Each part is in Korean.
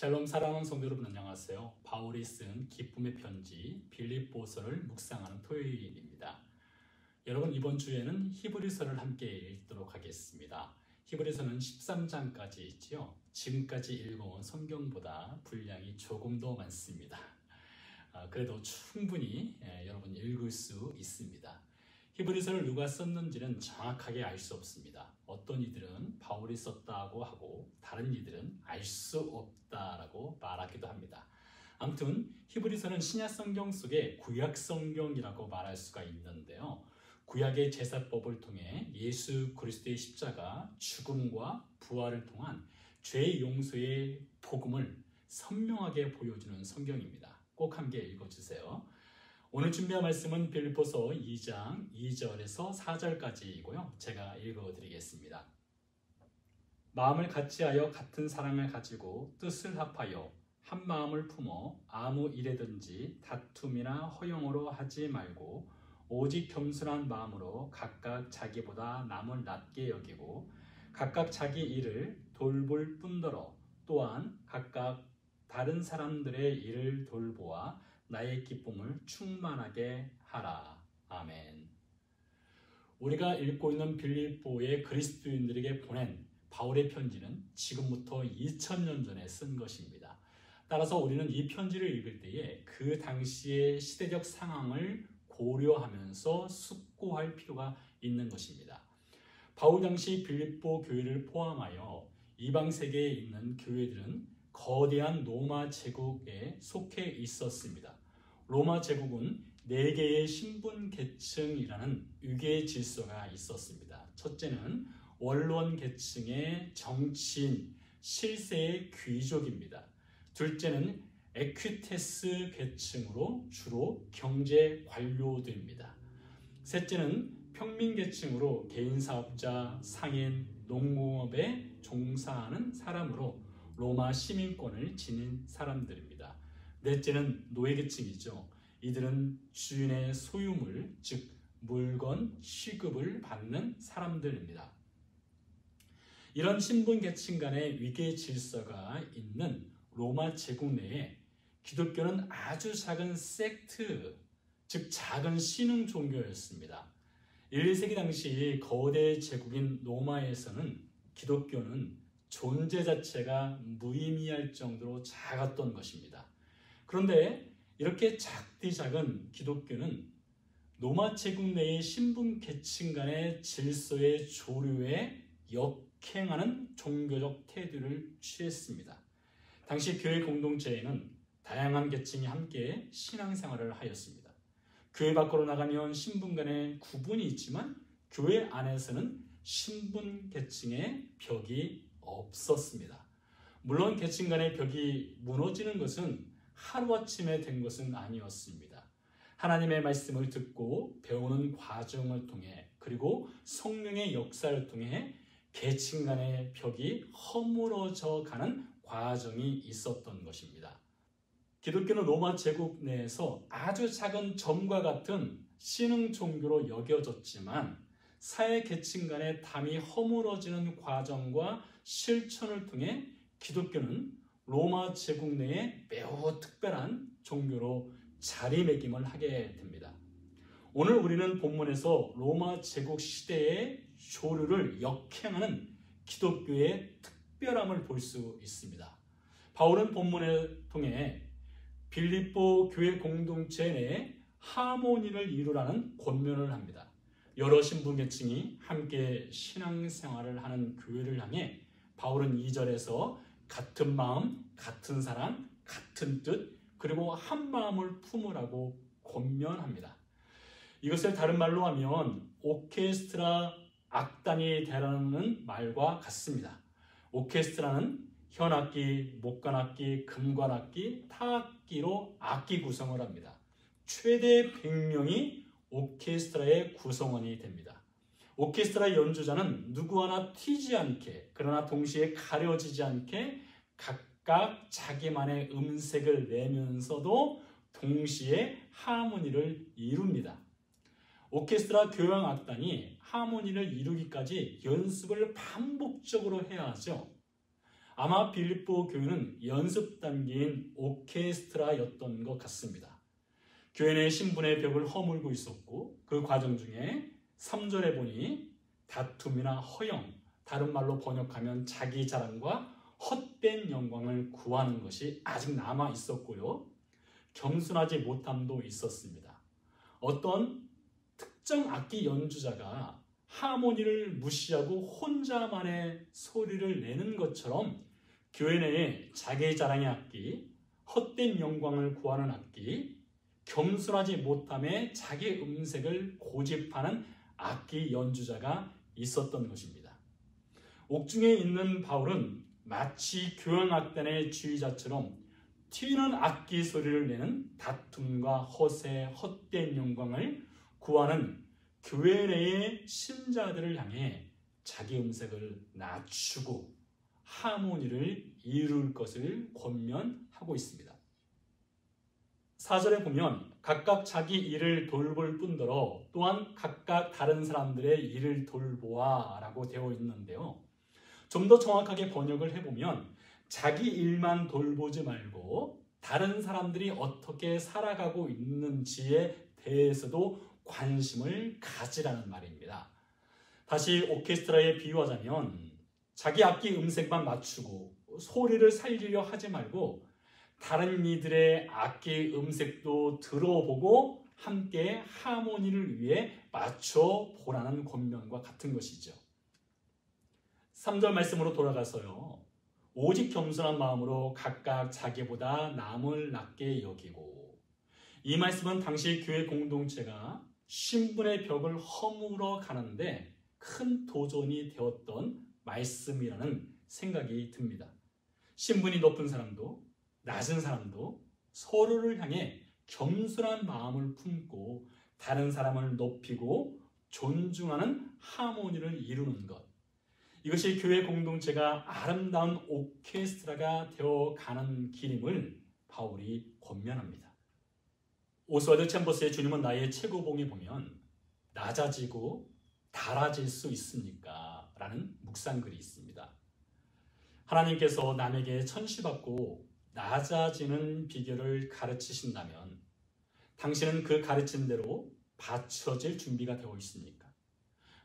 샬롬 사랑하는 성도 여러분 안녕하세요. 바울이 쓴 기쁨의 편지 빌립보서를 묵상하는 토요일입니다. 여러분 이번 주에는 히브리서를 함께 읽도록 하겠습니다. 히브리서는 13장까지 있지요. 지금까지 읽어온 성경보다 분량이 조금 더 많습니다. 그래도 충분히 여러분 읽을 수 있습니다. 히브리서를 누가 썼는지는 정확하게 알 수 없습니다. 어떤 이들은 바울이 썼다고 하고 다른 이들은 알 수 없다라고 말하기도 합니다. 아무튼 히브리서는 신약 성경 속의 구약 성경이라고 말할 수가 있는데요. 구약의 제사법을 통해 예수 그리스도의 십자가, 죽음과 부활을 통한 죄 용서의 복음을 선명하게 보여주는 성경입니다. 꼭 함께 읽어주세요. 오늘 준비한 말씀은 빌립보서 2장 2절에서 4절까지이고요. 제가 읽어드리겠습니다. 마음을 같이하여 같은 사랑을 가지고 뜻을 합하여 한 마음을 품어 아무 일에든지 다툼이나 허용으로 하지 말고 오직 겸손한 마음으로 각각 자기보다 남을 낮게 여기고 각각 자기 일을 돌볼 뿐더러 또한 각각 다른 사람들의 일을 돌보아 나의 기쁨을 충만하게 하라. 아멘. 우리가 읽고 있는 빌립보의 그리스도인들에게 보낸 바울의 편지는 지금부터 2000년 전에 쓴 것입니다. 따라서 우리는 이 편지를 읽을 때에 그 당시의 시대적 상황을 고려하면서 숙고할 필요가 있는 것입니다. 바울 당시 빌립보 교회를 포함하여 이방 세계에 있는 교회들은 거대한 로마 제국에 속해 있었습니다. 로마 제국은 4개의 신분 계층이라는 위계 질서가 있었습니다. 첫째는 원로원 계층의 정치인, 실세의 귀족입니다. 둘째는 에퀴테스 계층으로 주로 경제 관료들입니다. 셋째는 평민 계층으로 개인 사업자, 상인, 농공업에 종사하는 사람으로 로마 시민권을 지닌 사람들입니다. 넷째는 노예계층이죠. 이들은 주인의 소유물, 즉 물건, 시급을 받는 사람들입니다. 이런 신분계층 간의 위계 질서가 있는 로마 제국 내에 기독교는 아주 작은 섹트, 즉 작은 신흥 종교였습니다. 1, 2세기 당시 거대 제국인 로마에서는 기독교는 존재 자체가 무의미할 정도로 작았던 것입니다. 그런데 이렇게 작디 작은 기독교는 로마 제국 내의 신분 계층 간의 질서의 조류에 역행하는 종교적 태도를 취했습니다. 당시 교회 공동체에는 다양한 계층이 함께 신앙생활을 하였습니다. 교회 밖으로 나가면 신분 간의 구분이 있지만 교회 안에서는 신분 계층의 벽이 없었습니다. 물론 계층 간의 벽이 무너지는 것은 하루아침에 된 것은 아니었습니다. 하나님의 말씀을 듣고 배우는 과정을 통해 그리고 성령의 역사를 통해 계층 간의 벽이 허물어져 가는 과정이 있었던 것입니다. 기독교는 로마 제국 내에서 아주 작은 점과 같은 신흥 종교로 여겨졌지만 사회 계층 간의 담이 허물어지는 과정과 실천을 통해 기독교는 로마 제국 내에 매우 특별한 종교로 자리매김을 하게 됩니다. 오늘 우리는 본문에서 로마 제국 시대의 조류를 역행하는 기독교의 특별함을 볼 수 있습니다. 바울은 본문을 통해 빌립보 교회 공동체 내에 하모니를 이루라는 권면을 합니다. 여러 신분계층이 함께 신앙생활을 하는 교회를 향해 바울은 2절에서 같은 마음, 같은 사랑, 같은 뜻, 그리고 한 마음을 품으라고 권면합니다. 이것을 다른 말로 하면 오케스트라 악단이 되라는 말과 같습니다. 오케스트라는 현악기, 목관악기, 금관악기, 타악기로 악기 구성을 합니다. 최대 100명이 오케스트라의 구성원이 됩니다. 오케스트라 연주자는 누구 하나 튀지 않게 그러나 동시에 가려지지 않게 각각 자기만의 음색을 내면서도 동시에 하모니를 이룹니다. 오케스트라 교향악단이 하모니를 이루기까지 연습을 반복적으로 해야 하죠. 아마 빌립보 교회는 연습 단계인 오케스트라였던 것 같습니다. 교회 내 신분의 벽을 허물고 있었고 그 과정 중에 3절에 보니 다툼이나 허영, 다른 말로 번역하면 자기 자랑과 헛된 영광을 구하는 것이 아직 남아 있었고요. 겸손하지 못함도 있었습니다. 어떤 특정 악기 연주자가 하모니를 무시하고 혼자만의 소리를 내는 것처럼 교회 내에 자기 자랑의 악기, 헛된 영광을 구하는 악기, 겸손하지 못함에 자기 음색을 고집하는 악기 연주자가 있었던 것입니다. 옥중에 있는 바울은 마치 교향악단의 지휘자처럼 튀는 악기 소리를 내는 다툼과 허세, 헛된 영광을 구하는 교회 내의 신자들을 향해 자기 음색을 낮추고 하모니를 이룰 것을 권면하고 있습니다. 4절에 보면 각각 자기 일을 돌볼 뿐더러 또한 각각 다른 사람들의 일을 돌보아 라고 되어 있는데요. 좀 더 정확하게 번역을 해보면 자기 일만 돌보지 말고 다른 사람들이 어떻게 살아가고 있는지에 대해서도 관심을 가지라는 말입니다. 다시 오케스트라에 비유하자면 자기 악기 음색만 맞추고 소리를 살리려 하지 말고 다른 이들의 악기 음색도 들어보고 함께 하모니를 위해 맞춰보라는 권면과 같은 것이죠. 3절 말씀으로 돌아가서요. 오직 겸손한 마음으로 각각 자기보다 남을 낮게 여기고, 이 말씀은 당시 교회 공동체가 신분의 벽을 허물어 가는데 큰 도전이 되었던 말씀이라는 생각이 듭니다. 신분이 높은 사람도 낮은 사람도 서로를 향해 겸손한 마음을 품고 다른 사람을 높이고 존중하는 하모니를 이루는 것, 이것이 교회 공동체가 아름다운 오케스트라가 되어가는 길임을 바울이 권면합니다. 오스왈드 챔버스의 주님은 나의 최고봉에 보면 낮아지고 달아질 수 있습니까? 라는 묵상글이 있습니다. 하나님께서 남에게 천시받고 낮아지는 비결을 가르치신다면 당신은 그 가르친 대로 받쳐질 준비가 되어 있습니까?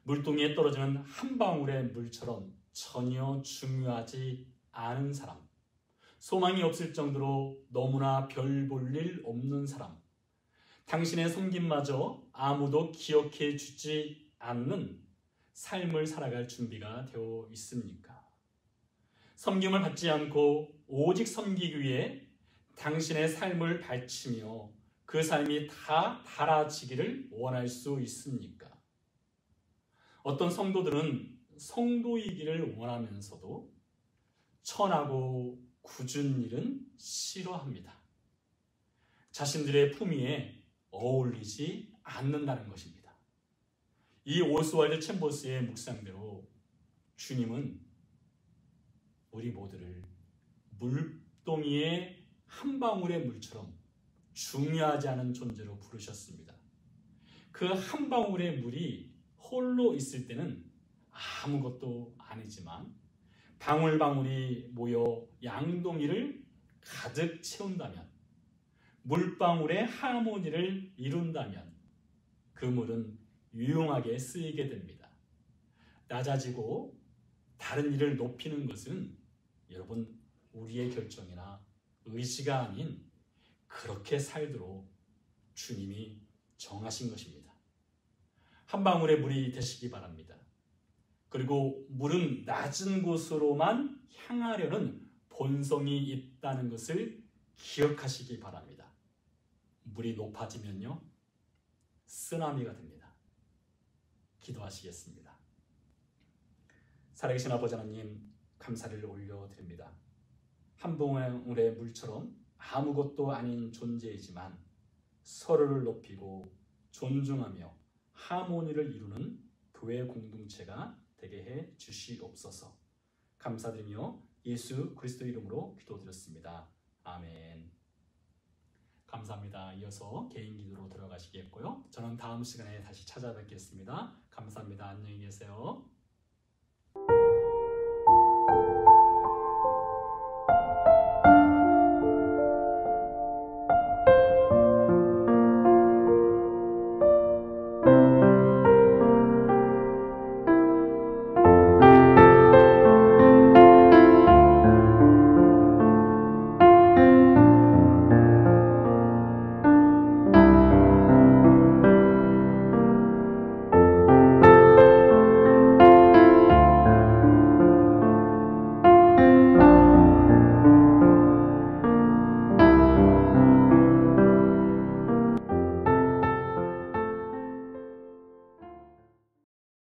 물동이에 떨어지는 한 방울의 물처럼 전혀 중요하지 않은 사람, 소망이 없을 정도로 너무나 별 볼 일 없는 사람, 당신의 섬김마저 아무도 기억해 주지 않는 삶을 살아갈 준비가 되어 있습니까? 섬김을 받지 않고 오직 섬기기 위해 당신의 삶을 바치며 그 삶이 다 달아지기를 원할 수 있습니까? 어떤 성도들은 성도이기를 원하면서도 천하고 굳은 일은 싫어합니다. 자신들의 품위에 어울리지 않는다는 것입니다. 이 오스왈드 챔버스의 묵상대로 주님은 우리 모두를 물동이의 한 방울의 물처럼 중요하지 않은 존재로 부르셨습니다. 그 한 방울의 물이 홀로 있을 때는 아무것도 아니지만 방울방울이 모여 양동이를 가득 채운다면, 물방울의 하모니를 이룬다면 그 물은 유용하게 쓰이게 됩니다. 낮아지고 다른 일을 높이는 것은 여러분 우리의 결정이나 의지가 아닌 그렇게 살도록 주님이 정하신 것입니다. 한 방울의 물이 되시기 바랍니다. 그리고 물은 낮은 곳으로만 향하려는 본성이 있다는 것을 기억하시기 바랍니다. 물이 높아지면요, 쓰나미가 됩니다. 기도하시겠습니다. 살아계신 아버지 하나님, 감사를 올려드립니다. 한 방울의 물처럼 아무것도 아닌 존재이지만 서로를 높이고 존중하며 하모니를 이루는 교회 공동체가 되게 해 주시옵소서. 감사드리며 예수 그리스도 이름으로 기도드렸습니다. 아멘. 감사합니다. 이어서 개인 기도로 들어가시겠고요. 저는 다음 시간에 다시 찾아뵙겠습니다. 감사합니다. 안녕히 계세요.